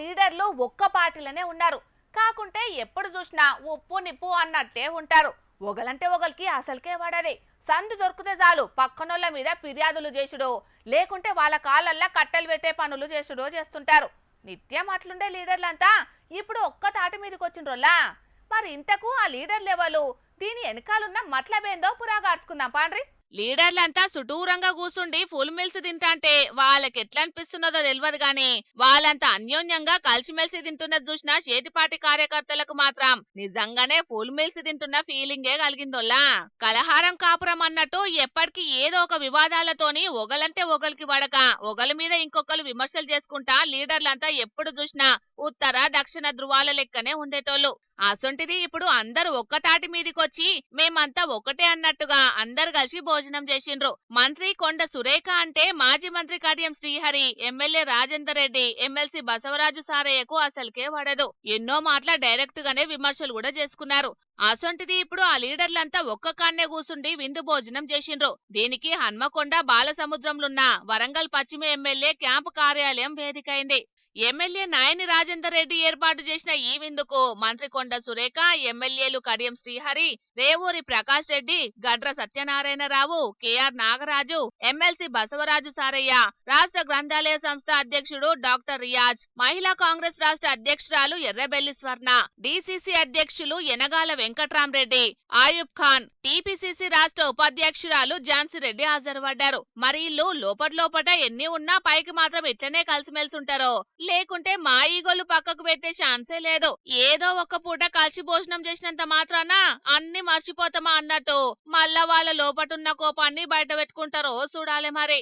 లీడర్లు ఒక్క పార్టీలోనే ఉన్నారు. కాకుంటే ఎప్పుడు చూసినా ఉప్పు నిప్పు అన్నట్టే ఉంటారు. ఒకలంటే ఒకరికి అసలుకే వాడది. సందు దొరికితే చాలు పక్కనోళ్ళ మీద ఫిర్యాదులు చేసుడో లేకుంటే వాళ్ళ కాళ్ళల్లా కట్టెలు పెట్టే పనులు చేసుడో చేస్తుంటారు. నిత్యం అట్లుండే లీడర్లంతా ఇప్పుడు ఒక్క తాటి మీదకి వచ్చిండ్రోల్లా. మరి ఇంతకు ఆ లీడర్ లెవెలు దీని వెనకాలన్న మతలబేందో పురాగాడ్చుకుందాం పాండ్రి. లీడర్లంతా సుటూరంగా కూసుండి ఫుల్ మిల్స్ తింటాంటే వాళ్ళకి ఎట్లా అనిపిస్తున్నదో తెలియదు గాని వాళ్ళంతా అన్యోన్యంగా కలిసిమెలిసి తింటున్నది చూసిన చేతిపాటి కార్యకర్తలకు మాత్రం నిజంగానే ఫుల్ మిల్స్ తింటున్న ఫీలింగే కలిగిందోల్లా. కలహారం కాపురం అన్నట్టు ఎప్పటికీ ఏదో ఒక వివాదాలతోని ఒకలంటే ఒకరికి వడక ఒకరి మీద ఇంకొకరు విమర్శలు చేసుకుంటా లీడర్లంతా ఎప్పుడు చూసినా ఉత్తర దక్షిణ ధృవాల లెక్కనే ఉండేటోళ్ళు. అసొంటిది ఇప్పుడు అందరూ ఒక్క తాటి మీదికొచ్చి మేమంతా ఒకటే అన్నట్టుగా అందరు కలిసి భోజనం చేసిండ్రు. మంత్రి కొండ సురేఖ అంటే మాజీ మంత్రి కడియం శ్రీహరి, ఎమ్మెల్యే రాజేందర్ రెడ్డి, ఎమ్మెల్సీ బసవరాజు సారయ్యకు అసలుకే పడదు. ఎన్నో మాటల డైరెక్ట్ గానే విమర్శలు కూడా చేసుకున్నారు. అసొంటిది ఇప్పుడు ఆ లీడర్లంతా ఒక్క కాన్నే కూసుండి విందు భోజనం చేసిండ్రు. దీనికి హన్మకొండ బాలసముద్రంలున్న వరంగల్ పశ్చిమ ఎమ్మెల్యే క్యాంపు కార్యాలయం వేదికైంది. ఎమ్మెల్యే నాయని రాజేందర్ రెడ్డి ఏర్పాటు చేసిన ఈ విందుకు మంత్రి కొండ సురేఖ, ఎమ్మెల్యేలు కడియం శ్రీహరి, రేవూరి ప్రకాష్ రెడ్డి, గడ్ర సత్యనారాయణరావు, కెఆర్ నాగరాజు, ఎమ్మెల్సీ బసవరాజు సారయ్య, రాష్ట్ర గ్రంథాలయ సంస్థ అధ్యక్షుడు డాక్టర్ రియాజ్, మహిళా కాంగ్రెస్ రాష్ట్ర అధ్యక్షురాలు ఎర్రబెల్లి స్వర్ణ, డిసిసి అధ్యక్షులు యనగాల వెంకట్రామరెడ్డి, ఆయుబ్ ఖాన్, టిపిసిసి రాష్ట్ర ఉపాధ్యక్షురాలు ఝాన్సీ రెడ్డి హాజరుపడ్డారు. మరి ఇల్లు లోపట ఎన్ని ఉన్నా పైకి మాత్రం ఇట్లనే కలిసిమెలిసి ఉంటారో లేకుంటే మా ఈగోలు పక్కకు పెట్టే ఛాన్సే లేదు. ఏదో ఒక పూట కలిసి భోజనం చేసినంత మాత్రాన అన్ని మర్చిపోతామా అన్నట్టు మళ్ళా వాళ్ళ లోపటున్న కోపాన్ని బయట పెట్టుకుంటారో చూడాలి మరి.